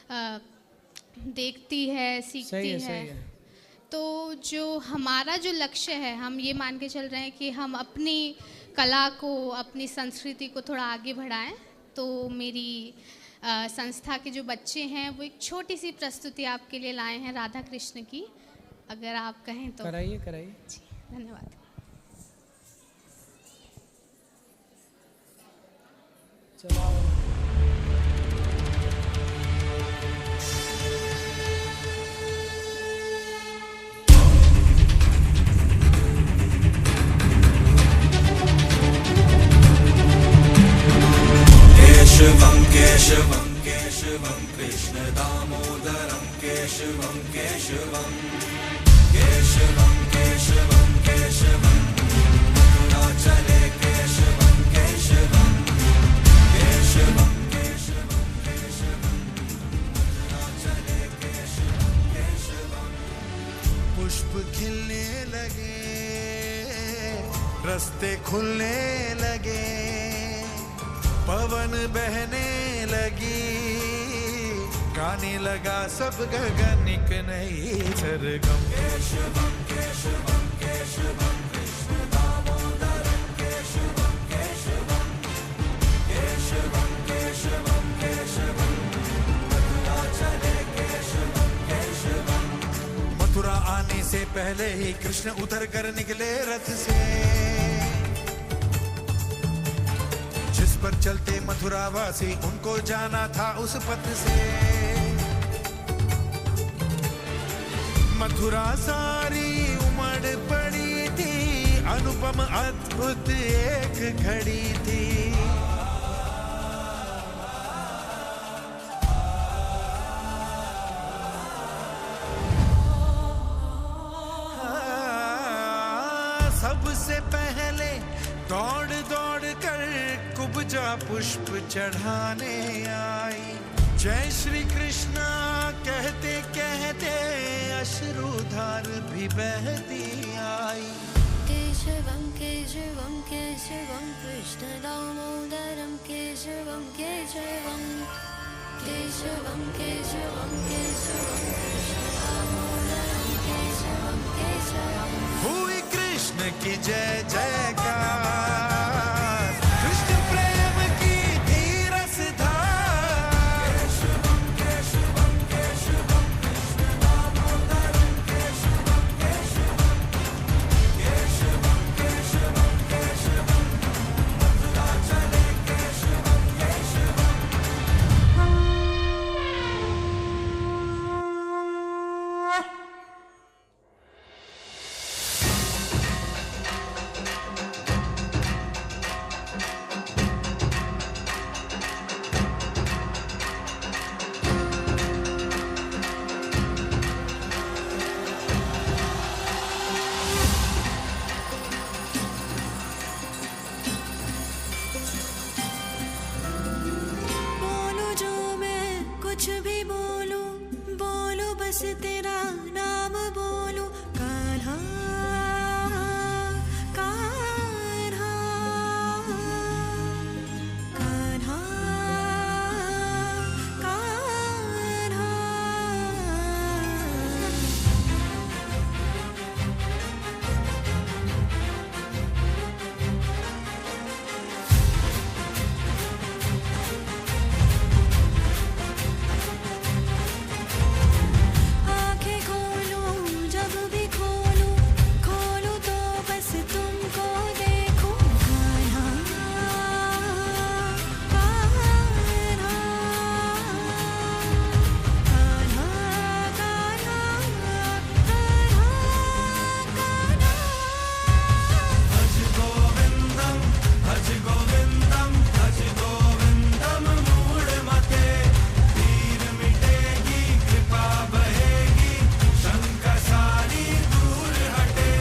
देखती है, सीखती है। सही है। तो जो हमारा जो लक्ष्य है, हम ये मान के चल रहे हैं कि हम अपनी कला को, अपनी संस्कृति को थोड़ा आगे बढ़ाएं। तो मेरी संस्था के जो बच्चे हैं वो एक छोटी सी प्रस्तुति आपके लिए लाए हैं राधा कृष्ण की, अगर आप कहें तो। कराइए। जी, धन्यवाद। चलाओ। केशवं केशवं केशवं कृष्ण दामोदरं केशवं केशवं केशवं केशवं केशवं मथुराचले केशवं केशवं केशवं केशवं केशवं मथुराचले केशवं केशवं। पुष्प खिलने लगे, रास्ते खुलने लगे, पवन बहने लगी, गाने लगा सब गगन एक नई सरगम। केशवं केशवं केशवं कृष्ण दामोदरं केशवं केशवं केशवं केशवं केशवं मथुराचले केशवं केशवं। मथुरा आने से पहले ही कृष्ण उतर कर निकले रथ से, जिस पर चलते मथुरावासी उनको जाना था उस पथ से। मथुरा सारी उमड़ पड़ी थी, अनुपम अद्भुत एक घड़ी थी। सबसे पहले दौड़ दौड़ कर कुब्जा पुष्प चढ़ाने आई, जय श्री कृष्णा कहते कहते अश्रुधार भी बहती आई। केशवं केशवं केशवं कृष्ण दामोदरं केशवं केशवं केशवं केशवं केशवं कृष्ण दामोदरं केशवं केशवं। हुई कृष्ण की जय जयकार, कृष्ण प्रेम की थी रसधार। केशवं केशवं केशवं कृष्ण दामोदरं केशवं केशवं केशवं केशवं केशवं मथुराचले केशवं केशवं। बोलो जो मैं कुछ भी बोलूं, बोलो बस तेरा नाम बोलूं। कान्हा कान्हा कान्हा कान्हा। आँखें खोलूं जब भी खोलूं, खोलूं तो बस तुमको देखूं। कान्हा कान्हा कान्हा कान्हा कान्हा कान्हा। भज गोविंदम भज गोविंदम भज गोविंदम मूढ़मते, तीर मिटेगी कृपा बहेगी, शंका सारी दूर हटे।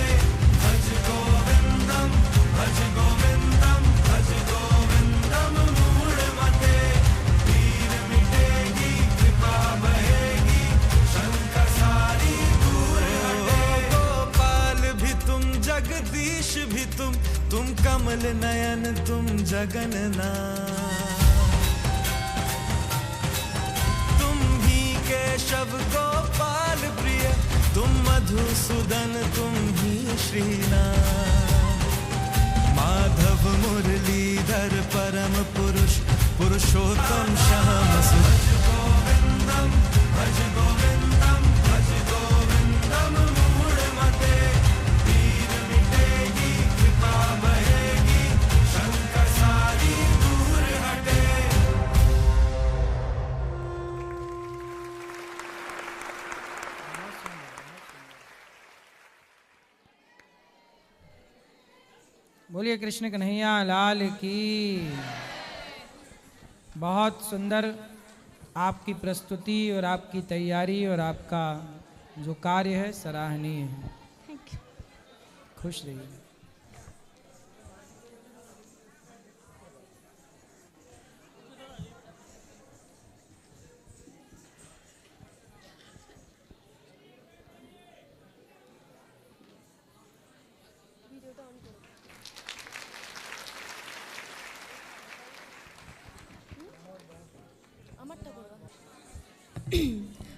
भज गोविंदम भज गोविंदम भज गोविंदम मूढ़मते, तीर मिटेगी कृपा बहेगी, शंका सारी दूर हटे। गोपाल भी तुम जगदीश भी तुम कमल नयन तुम जगन्नाथ, तुम ही मधुसूदन तुम ही श्रीनाथ, माधव मुरलीधर परम पुरुष पुरुषोत्तम श्याम सुंदर। भज गोविंदम भज गोविंदम मूढ़मते, पीर मिटेगी कृपा बहेगी, शंकर सारी दूर हटे। बोलिए कृष्ण कन्हैया लाल की। बहुत सुंदर आपकी प्रस्तुति और आपकी तैयारी और आपका जो कार्य है सराहनीय है। Thank you. खुश रहिए।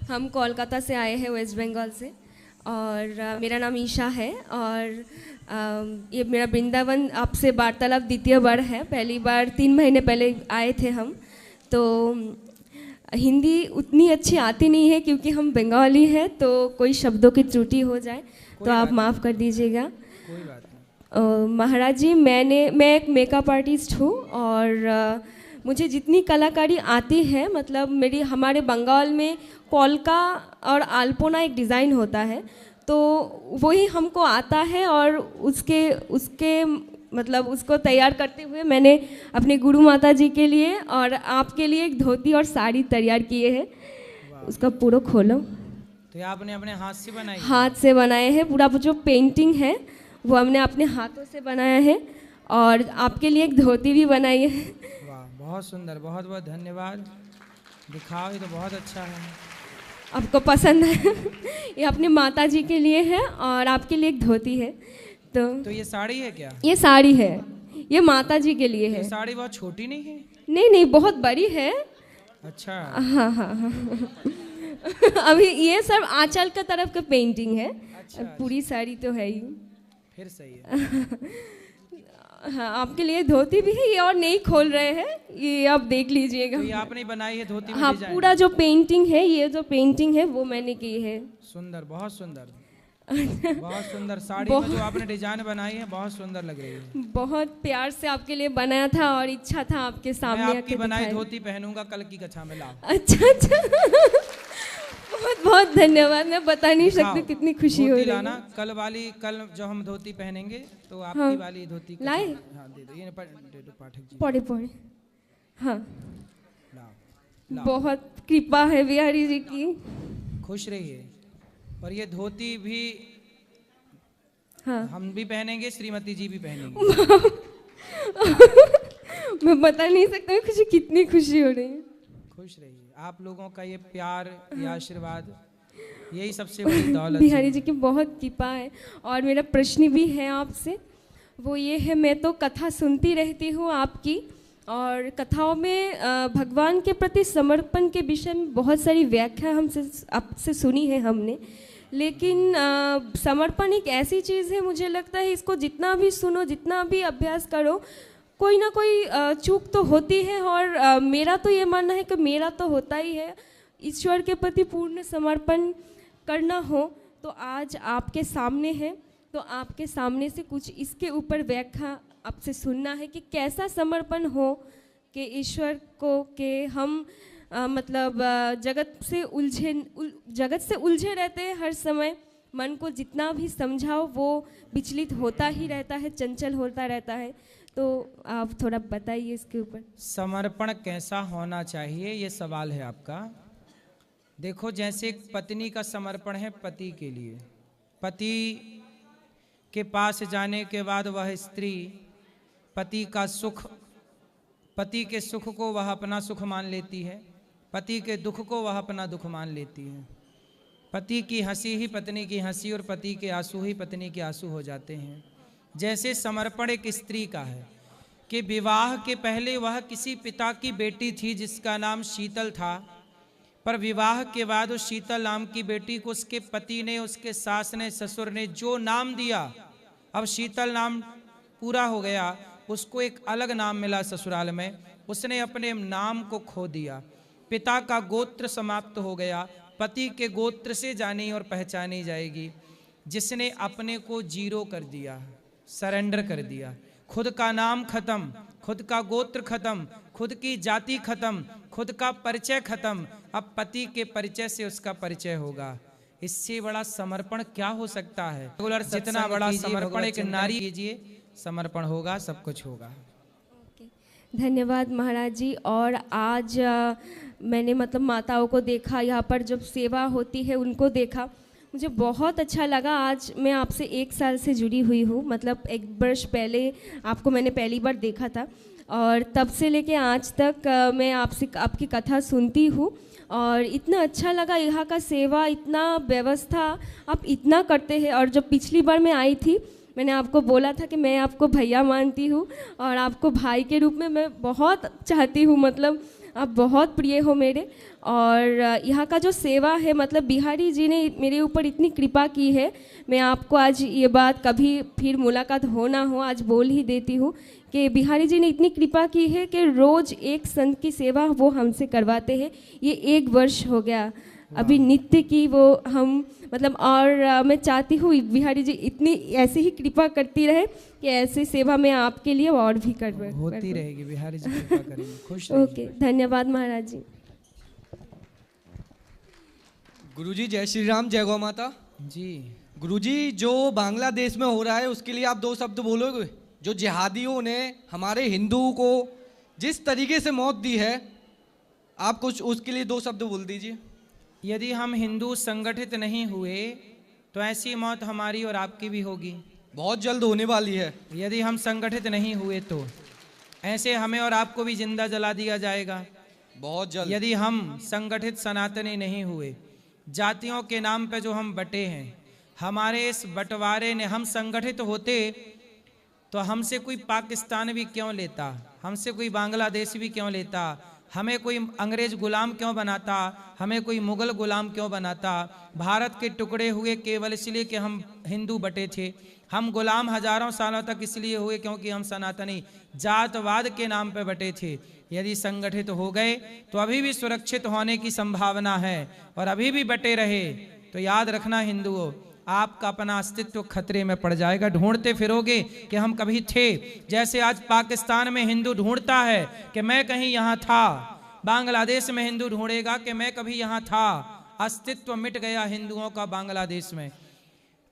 हम कोलकाता से आए हैं, वेस्ट बंगाल से, और मेरा नाम ईशा है। और ये मेरा वृंदावन आपसे वार्तालाप द्वितीय बार है। पहली बार 3 महीने पहले आए थे हम। तो हिंदी उतनी अच्छी आती नहीं है क्योंकि हम बंगाली हैं, तो कोई शब्दों की त्रुटि हो जाए तो आप माफ़ कर दीजिएगा। कोई बात नहीं। महाराज जी, मैं एक मेकअप आर्टिस्ट हूँ और मुझे जितनी कलाकारी आती है, मतलब हमारे बंगाल में पोल्का और अल्पोना एक डिज़ाइन होता है, तो वही हमको आता है। और उसके मतलब उसको तैयार करते हुए मैंने अपने गुरु माता जी के लिए और आपके लिए एक धोती और साड़ी तैयार किए हैं। उसका पूरा खोलो। तो ये आपने अपने हाथ से बनाई? हाथ से बनाए हैं। पूरा जो पेंटिंग है वो हमने अपने हाथों से बनाया है, और आपके लिए एक धोती भी बनाई है। बहुत सुंदर, बहुत बहुत धन्यवाद। दिखाओ, ये तो बहुत अच्छा है। आपको पसंद है? ये अपने माता जी के लिए है और आपके लिए एक धोती है। तो ये साड़ी है क्या? ये साड़ी है, ये माता जी के लिए है। ये साड़ी बहुत छोटी नहीं है? नहीं, बहुत बड़ी है। अच्छा। हाँ। अभी ये सब आंचल का तरफ का पेंटिंग है। अच्छा, पूरी साड़ी तो है ही। फिर सही है। हाँ, आपके लिए धोती भी है। ये और नहीं खोल रहे हैं, ये आप देख लीजिएगा। तो ये आपने बनाई है धोती में? हाँ, पूरा जो पेंटिंग है, ये जो पेंटिंग है वो मैंने की है। सुंदर, बहुत सुंदर। बहुत सुंदर साड़ी में जो आपने डिजाइन बनाई है बहुत सुंदर लग रही है। बहुत प्यार से आपके लिए बनाया था और इच्छा था आपके सामने। मैं आपकी बनाई धोती पहनूंगा कल की कक्षा में। लाओ। अच्छा। बहुत बहुत धन्यवाद। मैं बता नहीं सकती कितनी खुशी हो रही है। कल जो हम धोती पहनेंगे तो आपकी वाली धोती लाए। हाँ, दे दो। ये दे दो पाठक जी। पढ़े। हाँ, लाओ। बहुत कृपा है बिहारी जी की। खुश रहिए। और ये धोती भी हाँ, हम भी पहनेंगे, श्रीमती जी भी पहनेंगे। मैं बता नहीं सकता मुझे कितनी खुशी हो रही है। खुश रहिए। आप लोगों का ये प्यार, ये आशीर्वाद, यही सबसे बड़ी दौलत है। बिहारी जी की बहुत कृपा है। और मेरा प्रश्न भी है आपसे, वो ये है, मैं तो कथा सुनती रहती हूँ आपकी, और कथाओं में भगवान के प्रति समर्पण के विषय में बहुत सारी व्याख्या आपसे सुनी है हमने। लेकिन समर्पण एक ऐसी चीज़ है, मुझे लगता है इसको जितना भी सुनो, जितना भी अभ्यास करो, कोई ना कोई चूक तो होती है। और मेरा तो ये मानना है कि मेरा तो होता ही है। ईश्वर के प्रति पूर्ण समर्पण करना हो तो आज आपके सामने है, तो आपके सामने से कुछ इसके ऊपर व्याख्या आपसे सुनना है कि कैसा समर्पण हो कि ईश्वर को के हम मतलब जगत से उलझे रहते हैं हर समय। मन को जितना भी समझाओ वो विचलित होता ही रहता है, चंचल होता रहता है। तो आप थोड़ा बताइए इसके ऊपर। समर्पण कैसा होना चाहिए, ये सवाल है आपका। देखो, जैसे एक पत्नी का समर्पण है पति के लिए। पति के पास जाने के बाद वह स्त्री पति के सुख को वह अपना सुख मान लेती है, पति के दुख को वह अपना दुख मान लेती है। पति की हंसी ही पत्नी की हंसी और पति के आंसू ही पत्नी के आंसू हो जाते हैं। जैसे समर्पण एक स्त्री का है कि विवाह के पहले वह किसी पिता की बेटी थी जिसका नाम शीतल था। पर विवाह के बाद उस शीतल नाम की बेटी को उसके पति ने, उसके सास ने, ससुर ने जो नाम दिया, अब शीतल नाम पूरा हो गया, उसको एक अलग नाम मिला ससुराल में, उसने अपने नाम को खो दिया। पिता का गोत्र समाप्त हो गया, पति के गोत्र से जानी और पहचानी जाएगी। जिसने अपने को जीरो कर दिया, सरेंडर कर दिया, खुद का नाम खत्म, खुद का गोत्र खत्म, खुद की जाति खत्म, खुद का परिचय खत्म, अब पति के परिचय से उसका परिचय होगा। इससे बड़ा समर्पण क्या हो सकता है? जितना बड़ा समर्पण एक नारी कीजिए, समर्पण होगा, सब कुछ होगा। धन्यवाद महाराज जी। और आज मैंने मतलब माताओं को देखा, यहाँ पर जब सेवा होती है उनको देखा, मुझे बहुत अच्छा लगा। आज मैं आपसे 1 साल से जुड़ी हुई हूँ, मतलब 1 वर्ष पहले आपको मैंने पहली बार देखा था और तब से लेके आज तक मैं आपसे आपकी कथा सुनती हूँ और इतना अच्छा लगा। यहाँ का सेवा, इतना व्यवस्था आप इतना करते हैं। और जब पिछली बार मैं आई थी, मैंने आपको बोला था कि मैं आपको भैया मानती हूँ और आपको भाई के रूप में मैं बहुत चाहती हूँ, मतलब आप बहुत प्रिय हो मेरे। और यहाँ का जो सेवा है, मतलब बिहारी जी ने मेरे ऊपर इतनी कृपा की है। मैं आपको आज ये बात, कभी फिर मुलाकात हो ना हो, आज बोल ही देती हूँ कि बिहारी जी ने इतनी कृपा की है कि रोज़ एक संत की सेवा वो हमसे करवाते हैं। ये 1 वर्ष हो गया अभी नित्य की वो हम मतलब। और मैं चाहती हूँ बिहारी जी इतनी ऐसे ही कृपा करती रहे कि ऐसी सेवा मैं आपके लिए और भी होती रहेगी। बिहारी जी कृपा करेंगे, खुश ओके, धन्यवाद महाराज जी। गुरुजी जय श्री राम, जय गौ माता जी। गुरुजी, जो बांग्लादेश में हो रहा है उसके लिए आप 2 शब्द बोलोगे? जो जिहादियों ने हमारे हिंदुओं को जिस तरीके से मौत दी है, आप कुछ उसके लिए 2 शब्द बोल दीजिए। यदि हम हिंदू संगठित नहीं हुए तो ऐसी मौत हमारी और आपकी भी होगी, बहुत जल्द होने वाली है। यदि हम संगठित नहीं हुए तो ऐसे हमें और आपको भी जिंदा जला दिया जाएगा, बहुत जल्द। यदि हम संगठित सनातनी नहीं हुए, जातियों के नाम पे जो हम बटे हैं, हमारे इस बंटवारे ने, हम संगठित होते तो हमसे कोई पाकिस्तान भी क्यों लेता, हमसे कोई बांग्लादेश भी क्यों लेता, हमें कोई अंग्रेज गुलाम क्यों बनाता, हमें कोई मुगल गुलाम क्यों बनाता। भारत के टुकड़े हुए केवल इसलिए कि हम हिंदू बटे थे। हम गुलाम हजारों सालों तक इसलिए हुए क्योंकि हम सनातनी जातवाद के नाम पे बटे थे। यदि संगठित हो गए तो अभी भी सुरक्षित होने की संभावना है और अभी भी बटे रहे तो याद रखना हिंदुओं, आपका अपना अस्तित्व खतरे में पड़ जाएगा। ढूंढते फिरोगे कि हम कभी थे, जैसे आज पाकिस्तान में हिंदू ढूंढता है कि मैं कहीं यहाँ था, बांग्लादेश में हिंदू ढूंढेगा कि मैं कभी यहाँ था। अस्तित्व मिट गया हिंदुओं का बांग्लादेश में,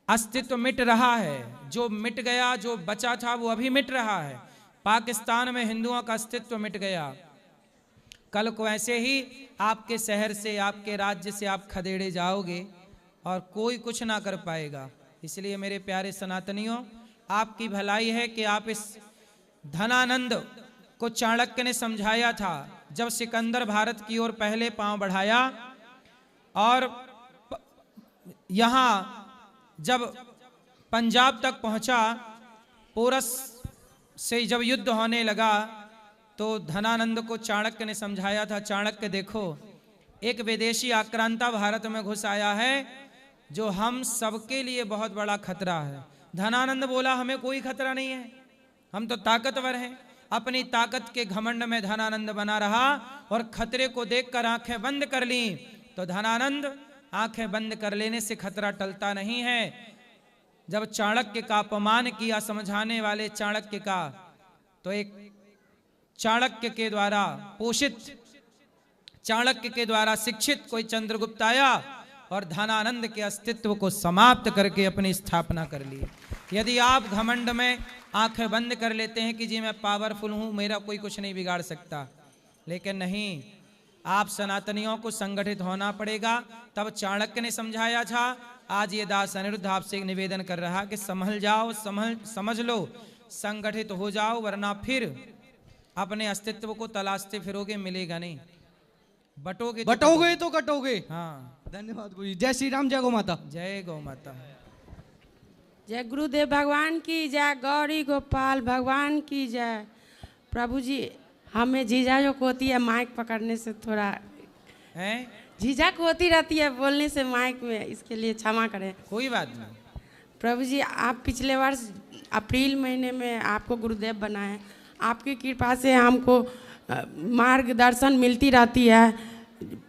अस्तित्व मिट रहा है। जो मिट गया, जो बचा था वो अभी मिट रहा है। पाकिस्तान में हिंदुओं का अस्तित्व मिट गया। कल को ऐसे ही आपके शहर से, आपके राज्य से आप खदेड़े जाओगे और कोई कुछ ना कर पाएगा। इसलिए मेरे प्यारे सनातनियों, आपकी भलाई है कि आप इस धनानंद को चाणक्य ने समझाया था जब सिकंदर भारत की ओर पहले पांव बढ़ाया और यहाँ जब पंजाब तक पहुंचा, पोरस से जब युद्ध होने लगा तो धनानंद को चाणक्य ने समझाया था, चाणक्य देखो, एक विदेशी आक्रांता भारत में घुस आया है जो हम सबके लिए बहुत बड़ा खतरा है। धनानंद बोला हमें कोई खतरा नहीं है, हम तो ताकतवर हैं। अपनी ताकत के घमंड में धनानंद बना रहा और खतरे को देखकर आंखें बंद कर ली। तो धनानंद, आंखें बंद कर लेने से खतरा टलता नहीं है। जब चाणक्य का अपमान किया समझाने वाले चाणक्य का, तो एक चाणक्य के द्वारा पोषित, चाणक्य के द्वारा शिक्षित कोई चंद्रगुप्त आया और धनानंद के अस्तित्व को समाप्त करके अपनी स्थापना कर ली। यदि आप घमंड में आंखें बंद कर लेते हैं कि जी मैं पावरफुल हूं, मेरा कोई कुछ नहीं बिगाड़ सकता, लेकिन नहीं, आप सनातनियों को संगठित होना पड़ेगा। तब चाणक्य ने समझाया था, आज ये दास अनिरुद्ध आपसे एक निवेदन कर रहा कि संभल जाओ, समझ लो, संगठित हो जाओ, वरना फिर अपने अस्तित्व को तलाशते फिरोगे, मिलेगा नहीं। बटोगे तो कटोगे। हाँ, धन्यवाद गुरु जी। जय श्री राम, जय गौ माता। जय गौ माता। जय गुरुदेव भगवान की जय, गौरी गोपाल भगवान की जय। प्रभु जी, हमें जीजा जो को होती है माइक पकड़ने से थोड़ा है, झिझक होती रहती है बोलने से माइक में, इसके लिए क्षमा करें। कोई बात नहीं। प्रभु जी, आप पिछले वर्ष अप्रैल महीने में आपको गुरुदेव बनाए। आपकी कृपा से हमको मार्गदर्शन मिलती रहती है।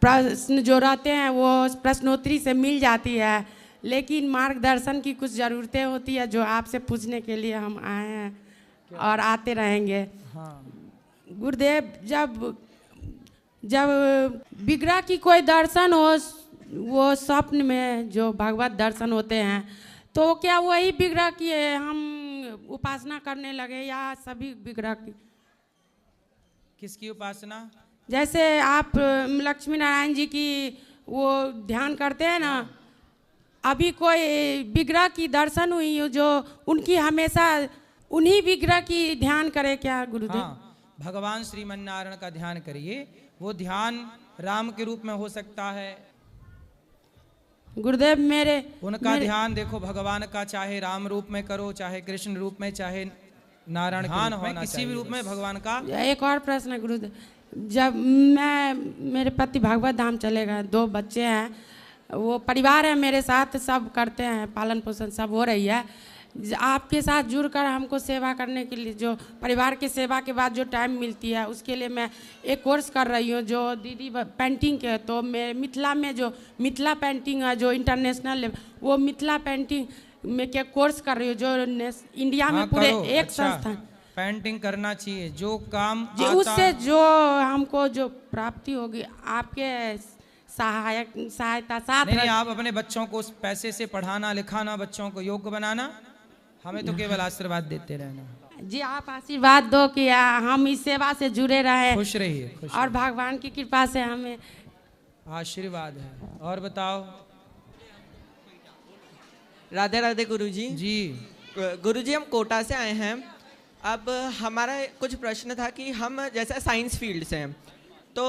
प्रश्न जो रहते हैं वो प्रश्नोत्तरी से मिल जाती है, लेकिन मार्गदर्शन की कुछ ज़रूरतें होती है जो आपसे पूछने के लिए हम आए हैं और आते रहेंगे। हाँ। गुरुदेव, जब विग्रह की कोई दर्शन हो, वो स्वप्न में जो भगवत दर्शन होते हैं, तो क्या वही विग्रह की हम उपासना करने लगे या सभी विग्रह की? किसकी उपासना? जैसे आप लक्ष्मी नारायण जी की वो ध्यान करते हैं ना, अभी कोई विग्रह की दर्शन हुई हो जो उनकी हमेशा उन्हीं विग्रह की ध्यान करे क्या गुरुदेव? हाँ, भगवान श्रीमन्नारायण का ध्यान करिए। वो ध्यान राम के रूप में हो सकता है। गुरुदेव उनका ध्यान देखो भगवान का, चाहे राम रूप में करो, चाहे कृष्ण रूप में, चाहे नारायण ध्यान होना, किसी भी रूप में भगवान का। एक और प्रश्न है गुरुदेव, जब मेरे पति भागवत धाम चले गए, 2 बच्चे हैं, वो परिवार है मेरे साथ, सब करते हैं, पालन पोषण सब हो रही है। आपके साथ जुड़कर हमको सेवा करने के लिए, जो परिवार की सेवा के बाद जो टाइम मिलती है, उसके लिए मैं एक कोर्स कर रही हूँ जो दीदी पेंटिंग के। तो मैं मिथिला में जो मिथिला पेंटिंग है जो इंटरनेशनल है, वो मिथिला पेंटिंग में क्या कोर्स कर रही हूँ जो इंडिया में पूरे एक संस्थान। पेंटिंग करना चाहिए, जो काम जी उससे जो हमको जो प्राप्ति होगी आपके सहायता साथ। नहीं, आप अपने बच्चों को उस पैसे से पढ़ाना लिखाना, बच्चों को योग्य बनाना, हमें तो केवल आशीर्वाद देते रहना। जी आप आशीर्वाद दो कि हम इस सेवा से जुड़े रहे। खुश रहिए, खुश और भगवान की कृपा से हमें आशीर्वाद है। और बताओ। राधे राधे गुरुजी। जी गुरुजी, हम कोटा से आए हैं। अब हमारा कुछ प्रश्न था कि हम जैसे साइंस फील्ड से हैं, तो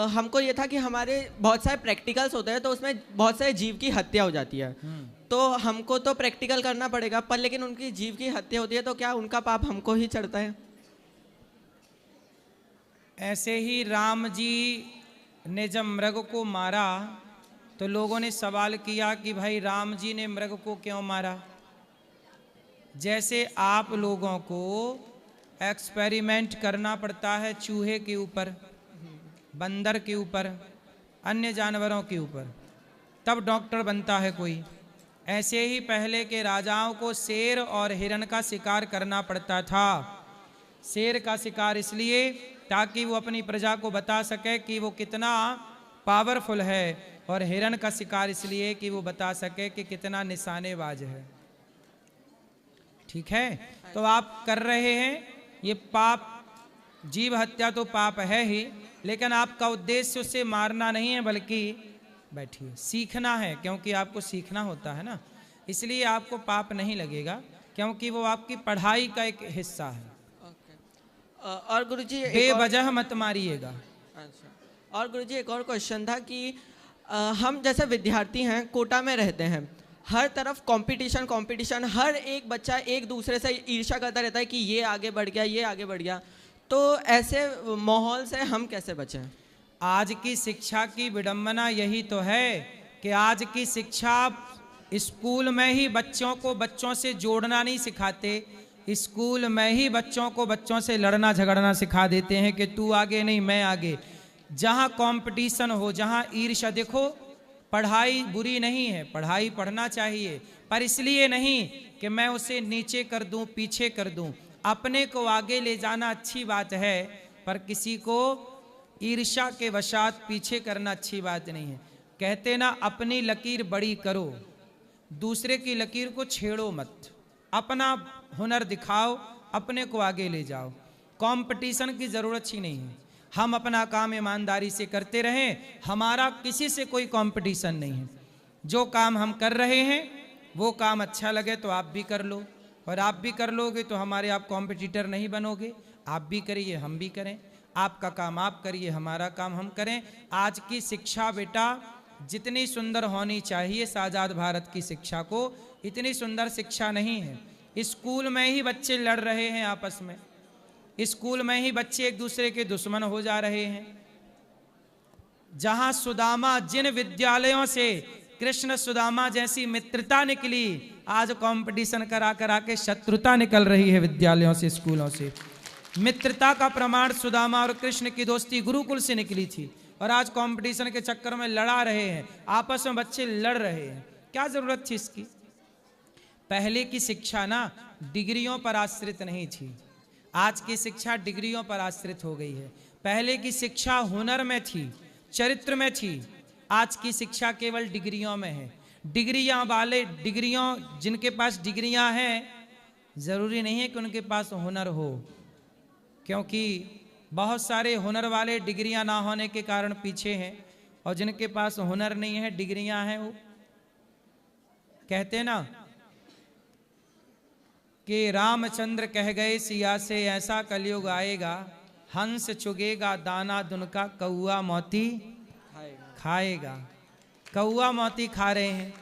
हमको ये था कि हमारे बहुत सारे प्रैक्टिकल्स होते हैं, तो उसमें बहुत सारे जीव की हत्या हो जाती है। तो हमको तो प्रैक्टिकल करना पड़ेगा, पर लेकिन उनकी जीव की हत्या होती है, तो क्या उनका पाप हमको ही चढ़ता है? ऐसे ही राम जी ने जब मृग को मारा तो लोगों ने सवाल किया कि भाई राम जी ने मृग को क्यों मारा। जैसे आप लोगों को एक्सपेरिमेंट करना पड़ता है चूहे के ऊपर, बंदर के ऊपर, अन्य जानवरों के ऊपर, तब डॉक्टर बनता है कोई, ऐसे ही पहले के राजाओं को शेर और हिरण का शिकार करना पड़ता था। शेर का शिकार इसलिए ताकि वो अपनी प्रजा को बता सके कि वो कितना पावरफुल है, और हिरण का शिकार इसलिए कि वो बता सके कि कितना निशानेबाज है। ठीक है, तो आप कर रहे हैं ये पाप, जीव हत्या तो पाप है ही, लेकिन आपका उद्देश्य उससे मारना नहीं है, बल्कि बैठिए सीखना है, क्योंकि आपको सीखना होता है ना, इसलिए आपको पाप नहीं लगेगा, क्योंकि वो आपकी पढ़ाई का एक हिस्सा है। और गुरुजी बेवजह मत मारिएगा। अच्छा, और गुरुजी एक और क्वेश्चन था कि हम जैसे विद्यार्थी हैं, कोटा में रहते हैं, हर तरफ कंपटीशन, हर एक बच्चा एक दूसरे से ईर्ष्या करता रहता है कि ये आगे बढ़ गया, ये आगे बढ़ गया, तो ऐसे माहौल से हम कैसे बचें? आज की शिक्षा की विडंबना यही तो है कि आज की शिक्षा स्कूल में ही बच्चों को बच्चों से जोड़ना नहीं सिखाते, स्कूल में ही बच्चों को बच्चों से लड़ना झगड़ना सिखा देते हैं कि तू आगे नहीं मैं आगे। जहाँ कंपटीशन हो, जहाँ ईर्ष्या, देखो पढ़ाई बुरी नहीं है, पढ़ाई पढ़ना चाहिए, पर इसलिए नहीं कि मैं उसे नीचे कर दूं, पीछे कर दूं। अपने को आगे ले जाना अच्छी बात है, पर किसी को ईर्ष्या के वशात पीछे करना अच्छी बात नहीं है। कहते ना, अपनी लकीर बड़ी करो, दूसरे की लकीर को छेड़ो मत, अपना हुनर दिखाओ, अपने को आगे ले जाओ। कंपटीशन की ज़रूरत ही नहीं है, हम अपना काम ईमानदारी से करते रहें, हमारा किसी से कोई कंपटीशन नहीं है। जो काम हम कर रहे हैं वो काम अच्छा लगे तो आप भी कर लो, और आप भी कर लोगे तो हमारे आप कॉम्पिटिटर नहीं बनोगे। आप भी करिए, हम भी करें, आपका काम आप करिए, हमारा काम हम करें। आज की शिक्षा बेटा जितनी सुंदर होनी चाहिए, आज़ाद भारत की शिक्षा को इतनी सुंदर शिक्षा नहीं है। स्कूल में ही बच्चे लड़ रहे हैं आपस में, स्कूल में ही बच्चे एक दूसरे के दुश्मन हो जा रहे हैं। जहां सुदामा, जिन विद्यालयों से कृष्ण सुदामा जैसी मित्रता निकली, आज कंपटीशन करा करा के शत्रुता निकल रही है विद्यालयों से, स्कूलों से। मित्रता का प्रमाण सुदामा और कृष्ण की दोस्ती गुरुकुल से निकली थी, और आज कंपटीशन के चक्कर में लड़ा रहे हैं, आपस में बच्चे लड़ रहे हैं। क्या जरूरत थी इसकी? पहले की शिक्षा ना डिग्रियों पर आश्रित नहीं थी, आज की शिक्षा डिग्रियों पर आश्रित हो गई है। पहले की शिक्षा हुनर में थी, चरित्र में थी, आज की शिक्षा केवल डिग्रियों में है। डिग्रियां वाले, डिग्रियों जिनके पास डिग्रियां हैं, जरूरी नहीं है कि उनके पास हुनर हो, क्योंकि बहुत सारे हुनर वाले डिग्रियां ना होने के कारण पीछे हैं, और जिनके पास हुनर नहीं है डिग्रियां हैं, वो कहते ना कि रामचंद्र कह गए सिया से, ऐसा कलयुग आएगा, हंस चुगेगा दाना दुनका, कौआ मोती खाएगा। कौआ मोती खा रहे हैं।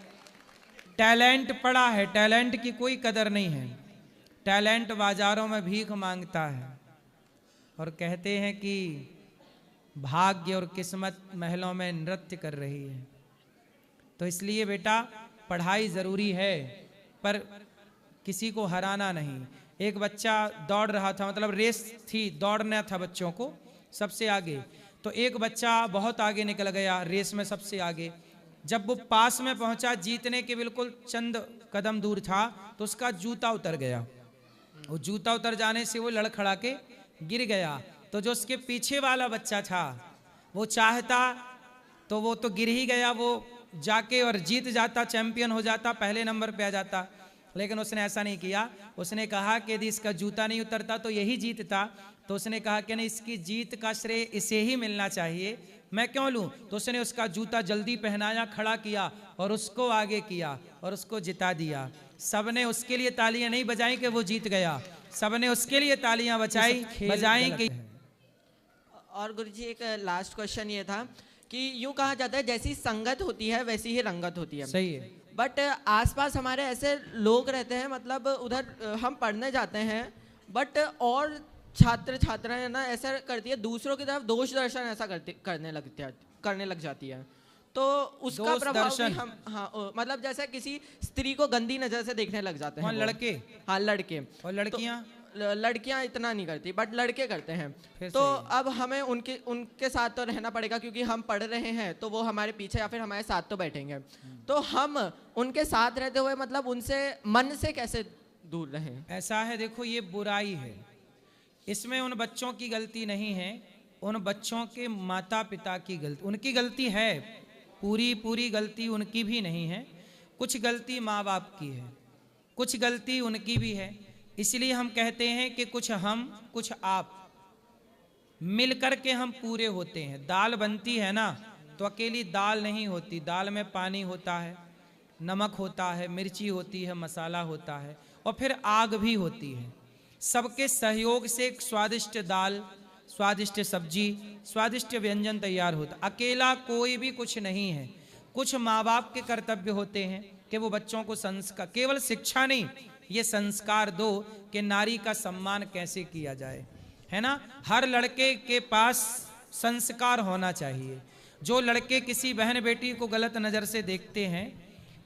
टैलेंट पड़ा है, टैलेंट की कोई कदर नहीं है, टैलेंट बाजारों में भीख मांगता है, और कहते हैं कि भाग्य और किस्मत महलों में नृत्य कर रही है। तो इसलिए बेटा पढ़ाई ज़रूरी है, पर किसी को हराना नहीं। एक बच्चा दौड़ रहा था, मतलब रेस थी, दौड़ना था बच्चों को सबसे आगे, तो एक बच्चा बहुत आगे निकल गया रेस में, सबसे आगे। जब वो पास में पहुंचा, जीतने के बिल्कुल चंद कदम दूर था, तो उसका जूता उतर गया। वो जूता उतर जाने से वो लड़खड़ा के गिर गया। तो जो उसके पीछे वाला बच्चा था, वो चाहता तो वो तो गिर ही गया, वो जाके और जीत जाता, चैंपियन हो जाता, पहले नंबर पे आ जाता, लेकिन उसने ऐसा नहीं किया। उसने कहा कि यदि इसका जूता नहीं उतरता तो यही जीतता। तो उसने कहा कि नहीं, इसकी जीत का श्रेय इसे ही मिलना चाहिए, मैं क्यों लूं? तो उसने उसका जूता जल्दी पहनाया, खड़ा किया और उसको आगे किया और उसको जिता दिया। सबने उसके लिए तालियां नहीं बजाई कि वो जीत गया, सबने उसके लिए तालियां बजाई कि। और गुरुजी एक लास्ट क्वेश्चन ये था कि यूं कहा जाता है जैसी संगत होती है वैसी ही रंगत होती है। सही है। बट आसपास हमारे ऐसे लोग रहते हैं, मतलब उधर हम पढ़ने जाते हैं, बट और छात्र छात्राएं ना ऐसा करती है, दूसरों की तरफ दोष दर्शन ऐसा करने लग जाती है। तो उसका प्रभाव भी हम, हाँ, मतलब जैसे किसी स्त्री को गंदी नजर से देखने लग जाते हैं। लड़के? हाँ, लड़के। और लड़कियां? लड़कियां इतना नहीं करती, बट लड़के करते हैं। तो अब हमें उनके साथ तो रहना पड़ेगा, क्योंकि हम पढ़ रहे हैं, तो वो हमारे पीछे या फिर हमारे साथ तो बैठेंगे। तो हम उनके साथ रहते हुए मतलब उनसे मन से कैसे दूर रहें? ऐसा है, देखो ये बुराई है, इसमें उन बच्चों की गलती नहीं है, उन बच्चों के माता पिता की गलती, उनकी गलती है, पूरी गलती उनकी भी नहीं है, कुछ गलती माँ बाप की है, कुछ गलती उनकी भी है। इसलिए हम कहते हैं कि कुछ हम कुछ आप मिलकर के हम पूरे होते हैं। दाल बनती है ना, तो अकेली दाल नहीं होती, दाल में पानी होता है, नमक होता है, मिर्ची होती है, मसाला होता है, और फिर आग भी होती है। सबके सहयोग से एक स्वादिष्ट दाल, स्वादिष्ट सब्जी, स्वादिष्ट व्यंजन तैयार होता। अकेला कोई भी कुछ नहीं है। कुछ माँ बाप के कर्तव्य होते हैं कि वो बच्चों को संस्कार, केवल शिक्षा नहीं, ये संस्कार दो कि नारी का सम्मान कैसे किया जाए, है ना। हर लड़के के पास संस्कार होना चाहिए। जो लड़के किसी बहन बेटी को गलत नज़र से देखते हैं,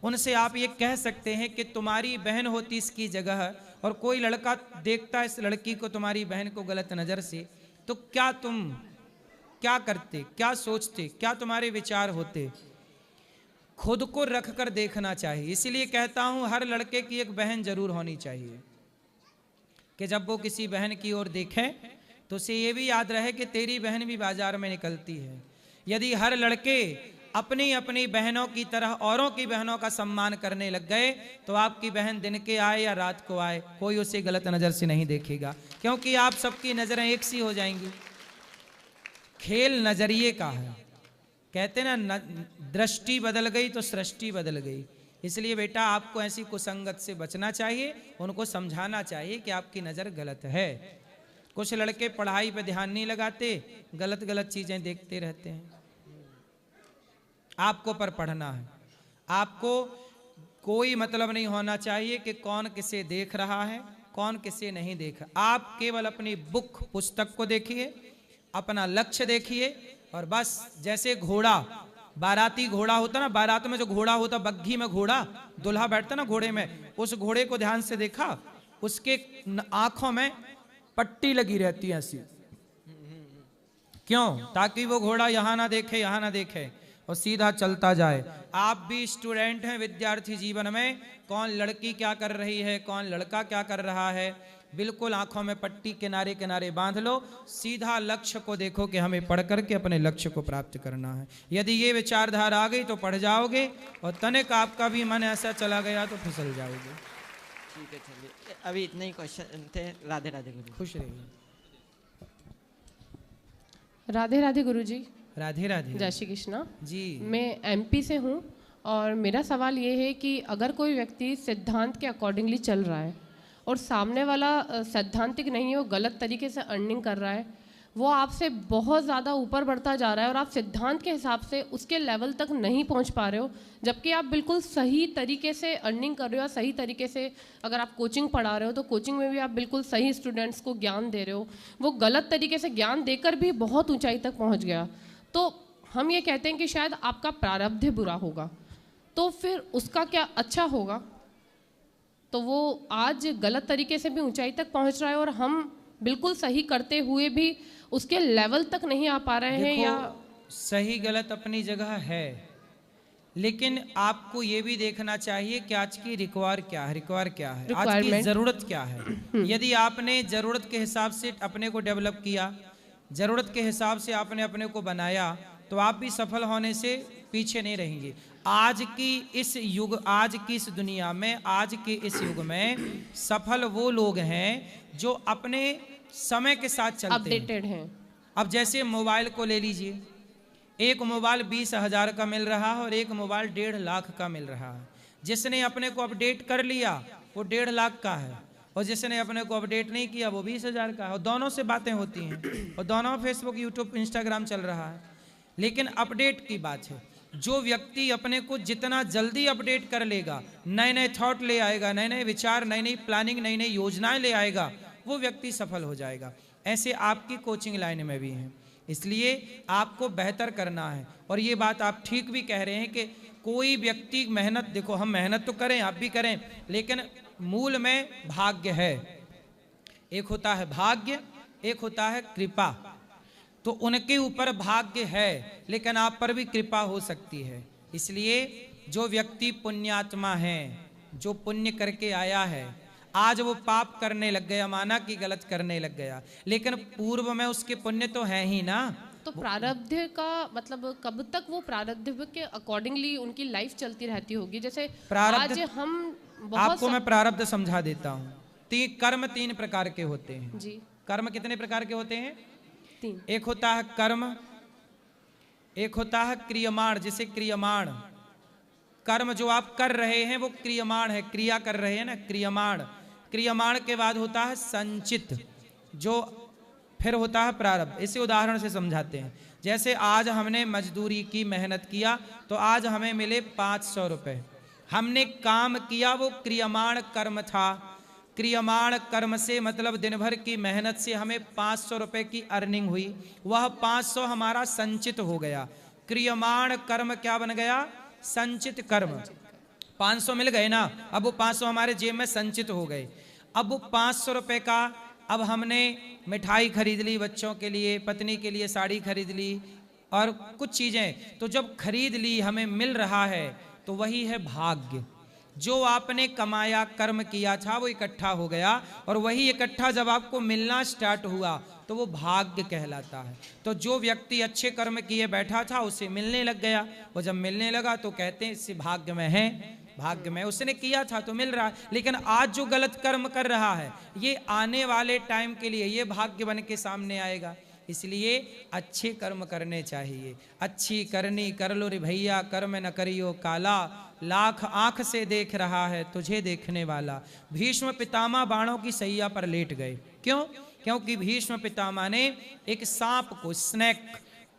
उनसे आप ये कह सकते हैं कि तुम्हारी बहन होती इसकी जगह, और कोई लड़का देखता इस लड़की को, तुम्हारी बहन को गलत नज़र से, तो क्या तुम क्या करते, क्या सोचते, क्या तुम्हारे विचार होते? खुद को रख कर देखना चाहिए। इसीलिए कहता हूं हर लड़के की एक बहन जरूर होनी चाहिए, कि जब वो किसी बहन की ओर देखे तो उसे ये भी याद रहे कि तेरी बहन भी बाजार में निकलती है। यदि हर लड़के अपनी अपनी बहनों की तरह औरों की बहनों का सम्मान करने लग गए, तो आपकी बहन दिन के आए या रात को आए, कोई उसे गलत नज़र से नहीं देखेगा, क्योंकि आप सबकी नज़रें एक सी हो जाएंगी। खेल नजरिए का है, कहते ना दृष्टि बदल गई तो सृष्टि बदल गई। इसलिए बेटा आपको ऐसी कुसंगत से बचना चाहिए, उनको समझाना चाहिए कि आपकी नज़र गलत है। कुछ लड़के पढ़ाई पे ध्यान नहीं लगाते, गलत गलत चीज़ें देखते रहते हैं। आपको पर पढ़ना है, आपको कोई मतलब नहीं होना चाहिए कि कौन किसे देख रहा है, कौन किसे नहीं देख रहा। आप केवल अपनी बुक, पुस्तक को देखिए, अपना लक्ष्य देखिए, और बस जैसे घोड़ा, बाराती घोड़ा होता ना, बारात में जो घोड़ा होता, बग्घी में घोड़ा, दुल्हा बैठता ना घोड़े में, उस घोड़े को ध्यान से देखा, उसके आंखों में पट्टी लगी रहती है ऐसी। क्यों? ताकि वो घोड़ा यहां ना देखे, यहां ना देखे और सीधा चलता जाए। आप भी स्टूडेंट हैं, विद्यार्थी जीवन में, कौन लड़की क्या कर रही है, कौन लड़का क्या कर रहा है, बिल्कुल आंखों में पट्टी किनारे किनारे बांध लो, सीधा लक्ष्य को देखो कि हमें पढ़ करके अपने लक्ष्य को प्राप्त करना है। यदि ये विचारधारा आ गई तो पढ़ जाओगे, और तनिक आपका भी मन ऐसा चला गया तो फिसल जाओगे। ठीक है, चलिए अभी इतने ही क्वेश्चन थे। राधे राधे गुरु। खुश रहिए। राधे राधे गुरुजी। राधे राधे। जय श्री कृष्णा जी। मैं एमपी से हूँ और मेरा सवाल ये है कि अगर कोई व्यक्ति सिद्धांत के अकॉर्डिंगली चल रहा है और सामने वाला सैद्धांतिक नहीं है, वो गलत तरीके से अर्निंग कर रहा है, वो आपसे बहुत ज़्यादा ऊपर बढ़ता जा रहा है और आप सिद्धांत के हिसाब से उसके लेवल तक नहीं पहुंच पा रहे हो, जबकि आप बिल्कुल सही तरीके से अर्निंग कर रहे हो, सही तरीके से अगर आप कोचिंग पढ़ा रहे हो तो कोचिंग में भी आप बिल्कुल सही स्टूडेंट्स को ज्ञान दे रहे हो, वो गलत तरीके से ज्ञान देकर भी बहुत ऊंचाई तक पहुंच गया, तो हम ये कहते हैं कि शायद आपका प्रारब्ध बुरा होगा, तो फिर उसका क्या अच्छा होगा? तो वो आज गलत तरीके से भी ऊंचाई तक पहुंच रहा है और हम बिल्कुल सही करते हुए भी उसके लेवल तक नहीं आ पा रहे हैं। या सही गलत अपनी जगह है, लेकिन आपको ये भी देखना चाहिए कि आज की रिक्वायर क्या है, आज की जरूरत क्या है। यदि आपने जरूरत के हिसाब से अपने को डेवलप किया, जरूरत के हिसाब से आपने अपने को बनाया, तो आप भी सफल होने से पीछे नहीं रहेंगे। आज की इस युग, आज की इस दुनिया में, आज के इस युग में सफल वो लोग हैं जो अपने समय के साथ चलते अपडेटेड हैं। अब जैसे मोबाइल को ले लीजिए, एक मोबाइल 20,000 का मिल रहा है और एक मोबाइल 1.5 लाख का मिल रहा है। जिसने अपने को अपडेट कर लिया वो 1.5 लाख का है, और जिसने अपने को अपडेट नहीं किया वो 20,000 का है, और दोनों से बातें होती हैं और दोनों फेसबुक, यूट्यूब, इंस्टाग्राम चल रहा है। लेकिन अपडेट की बात है, जो व्यक्ति अपने को जितना जल्दी अपडेट कर लेगा, नए नए थॉट ले आएगा, नए नए विचार, नई नई प्लानिंग, नई नई योजनाएं ले आएगा, वो व्यक्ति सफल हो जाएगा। ऐसे आपकी कोचिंग लाइन में भी हैं, इसलिए आपको बेहतर करना है। और ये बात आप ठीक भी कह रहे हैं कि कोई व्यक्ति मेहनत, देखो हम मेहनत तो करें, आप भी करें, लेकिन मूल में भाग्य है। एक होता है भाग्य, एक होता है कृपा। तो उनके ऊपर भाग्य है, लेकिन आप पर भी कृपा हो सकती है। इसलिए जो व्यक्ति पुण्यात्मा है, जो पुण्य करके आया है, आज वो पाप करने लग गया, माना कि गलत करने लग गया, लेकिन पूर्व में उसके पुण्य तो है ही ना। तो प्रारब्ध का मतलब कब तक वो प्रारब्ध के अकॉर्डिंगली उनकी लाइफ चलती रहती होगी? जैसे आज हम आपको मैं प्रारब्ध समझा देता हूँ। कर्म 3 प्रकार के होते हैं जी। कर्म कितने प्रकार के होते हैं? 3। एक होता है कर्म, एक होता है क्रियमाण। जिसे क्रियमाण, कर्म जो आप कर रहे हैं वो क्रियमाण है, क्रिया कर रहे हैं ना, क्रियमाण। क्रियमाण के बाद होता है संचित, जो फिर होता है प्रारब्ध। इसे उदाहरण से समझाते हैं। जैसे आज हमने मजदूरी की, मेहनत किया, तो आज हमें मिले 500 रुपए। हमने काम किया, वो क्रियमाण कर्म था। क्रियमाण कर्म से मतलब दिन भर की मेहनत से हमें 500 रुपए की अर्निंग हुई, वह 500 हमारा संचित हो गया। क्रियमाण कर्म क्या बन गया? संचित कर्म। 500 मिल गए ना, अब वो 500 हमारे जेब में संचित हो गए। अब वो 500 रुपए का, अब हमने मिठाई खरीद ली बच्चों के लिए, पत्नी के लिए साड़ी खरीद ली और कुछ चीजें, तो जब खरीद ली हमें मिल रहा है, तो वही है भाग्य। जो आपने कमाया, कर्म किया था, वो इकट्ठा हो गया, और वही इकट्ठा जब आपको मिलना स्टार्ट हुआ तो वो भाग्य कहलाता है। तो जो व्यक्ति अच्छे कर्म किए बैठा था उसे मिलने लग गया, वो जब मिलने लगा तो कहते हैं इससे भाग्य में है, भाग्य में उसने किया था तो मिल रहा है। लेकिन आज जो गलत कर्म कर रहा है, ये आने वाले टाइम के लिए ये भाग्य बन के सामने आएगा। इसलिए अच्छे कर्म करने चाहिए। अच्छी करनी कर लो रे भैया, कर्म न करियो काला, लाख आंख से देख रहा है तुझे देखने वाला। भीष्म पितामह बाणों की सैया पर लेट गए। क्यों? क्योंकि भीष्म पितामह ने एक सांप को, स्नेक,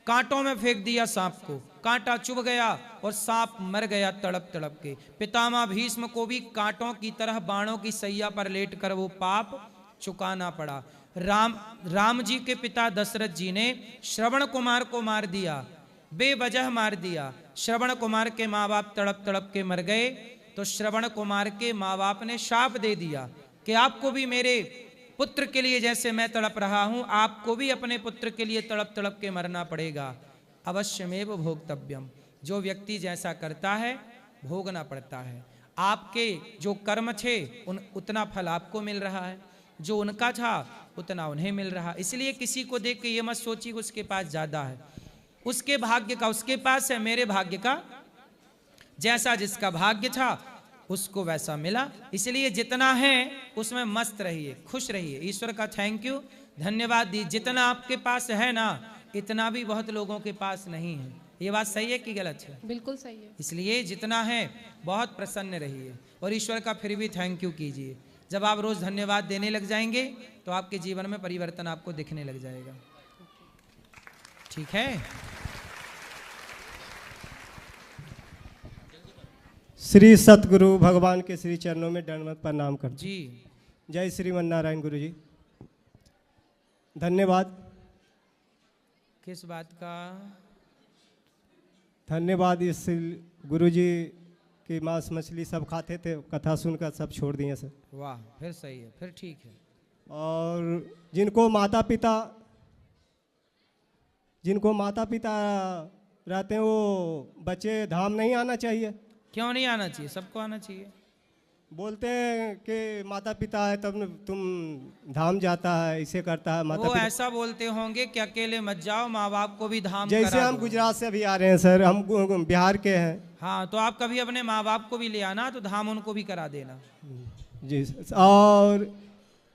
कांटों में फेंक दिया सांप को, कांटा चुभ गया और सांप मर गया तड़प तड़प के। पितामह भीष्म को भी कांटों की तरह बाणों की सैया पर लेट कर वो पाप चुकाना पड़ा। राम जी के पिता दशरथ जी ने श्रवण कुमार को मार दिया, बेवजह मार दिया। श्रवण कुमार के माँ बाप तड़प तड़प के मर गए, तो श्रवण कुमार के माँ बाप ने शाप दे दिया कि आपको भी मेरे पुत्र के लिए जैसे मैं तड़प रहा हूं, आपको भी अपने पुत्र के लिए तड़प तड़प के मरना पड़ेगा। अवश्यमेव भोक्तव्यम, जो व्यक्ति जैसा करता है भोगना पड़ता है। आपके जो कर्म थे उतना फल आपको मिल रहा है, जो उनका था उतना उन्हें मिल रहा। इसलिए किसी को देख के ये मत सोचिए उसके पास ज्यादा है, उसके भाग्य का उसके पास है, मेरे भाग्य का जैसा जिसका भाग्य था उसको वैसा मिला। इसलिए जितना है उसमें मस्त रहिए, खुश रहिए। ईश्वर का थैंक यू, धन्यवाद दी। जितना आपके पास है ना, इतना भी बहुत लोगों के पास नहीं है। ये बात सही है कि गलत है? बिल्कुल सही है। इसलिए जितना है बहुत प्रसन्न रहिए और ईश्वर का फिर भी थैंक यू कीजिए। जब आप रोज धन्यवाद देने लग जाएंगे तो आपके जीवन में परिवर्तन आपको दिखने लग जाएगा। ठीक है? श्री सतगुरु भगवान के श्री चरणों में दंडवत प्रणाम करते जी। जय श्रीमन नारायण गुरु जी। धन्यवाद। किस बात का धन्यवाद? इस गुरु जी की मांस मछली सब खाते थे, कथा सुनकर सब छोड़ दिए सर। वाह, फिर सही है, फिर ठीक है। और जिनको माता पिता रहते हैं वो बच्चे धाम नहीं आना चाहिए। क्यों नहीं आना चाहिए? सबको आना चाहिए। बोलते हैं कि माता पिता है तब तुम धाम जाता है, इसे करता है माता वो पिता। ऐसा बोलते होंगे कि अकेले मत जाओ, माँ बाप को भी धाम जैसे करा हम दो। गुजरात से अभी आ रहे हैं सर, हम बिहार के हैं। हाँ, तो आप कभी अपने माँ बाप को भी ले आना, तो धाम उनको भी करा देना। जी। और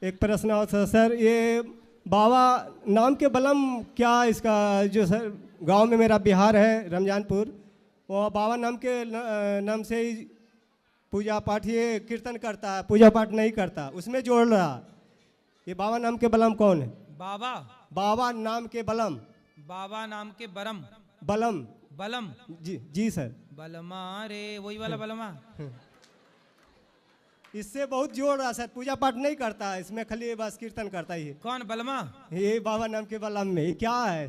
एक प्रश्न और सर, ये बाबा नाम के बलम क्या इसका, जो सर गांव में मेरा बिहार है रमजानपुर, वो बाबा नाम से ही पूजा पाठ ये कीर्तन करता है, पूजा पाठ नहीं करता, उसमें जोड़ रहा। ये बाबा नाम के बलम कौन है? बाबा नाम के बलम। बाबा नाम के बलम। जी सर। बलमा रे, वही वाला बलमा। इससे बहुत जोड़ रहा सर, पूजा पाठ नहीं करता, इसमें खाली बस कीर्तन करता ही है। कौन बलमा? ये बाबा नाम के बलम में ये क्या है?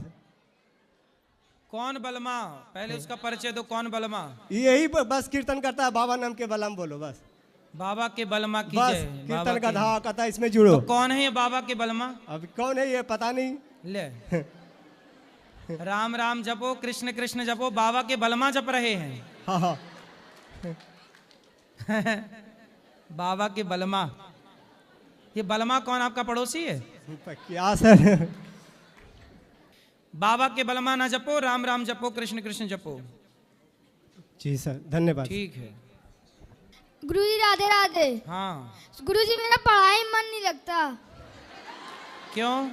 कौन बलमा? पहले उसका परिचय दो, कौन बलमा? यही बस कीर्तन करता है, बाबा नाम के बलम बोलो बस। बाबा के बलमा की बस जय। कीर्तन का धा कहता है, इसमें जुड़ो। तो कौन है ये बाबा के बलमा? अब कौन है ये पता नहीं। ले राम राम जपो, कृष्ण कृष्ण जपो, बाबा के बलमा जप रहे हैं। हाँ। बाबा के बलमा। ये बलमा कौन, आपका पड़ोसी है क्या सर? बाबा के बलमा ना जपो, राम राम जपो, कृष्ण कृष्ण जपो। जी सर, धन्यवाद। ठीक है। गुरुजी राधे राधे। हाँ गुरुजी, मेरा पढ़ाई में मन नहीं लगता। क्यों?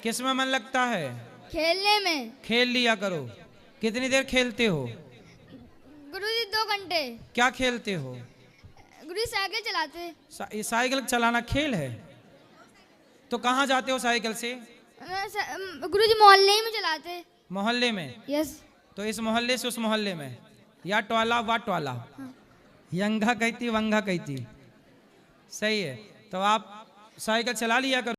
किस में मन लगता है? खेलने में। खेल लिया करो। कितनी देर खेलते हो? गुरुजी 2 घंटे। क्या खेलते हो? गुरुजी साइकिल चलाते। साइकिल चलाना खेल है? तो कहाँ जाते हो साइकिल से? गुरुजी मोहल्ले में चलाते। मोहल्ले में? यस। तो इस मोहल्ले से उस मोहल्ले में, या टवाला वा टवाला। हाँ। यंगा कहती वंगा कहती। सही है। तो आप साइकिल चला लिया करो।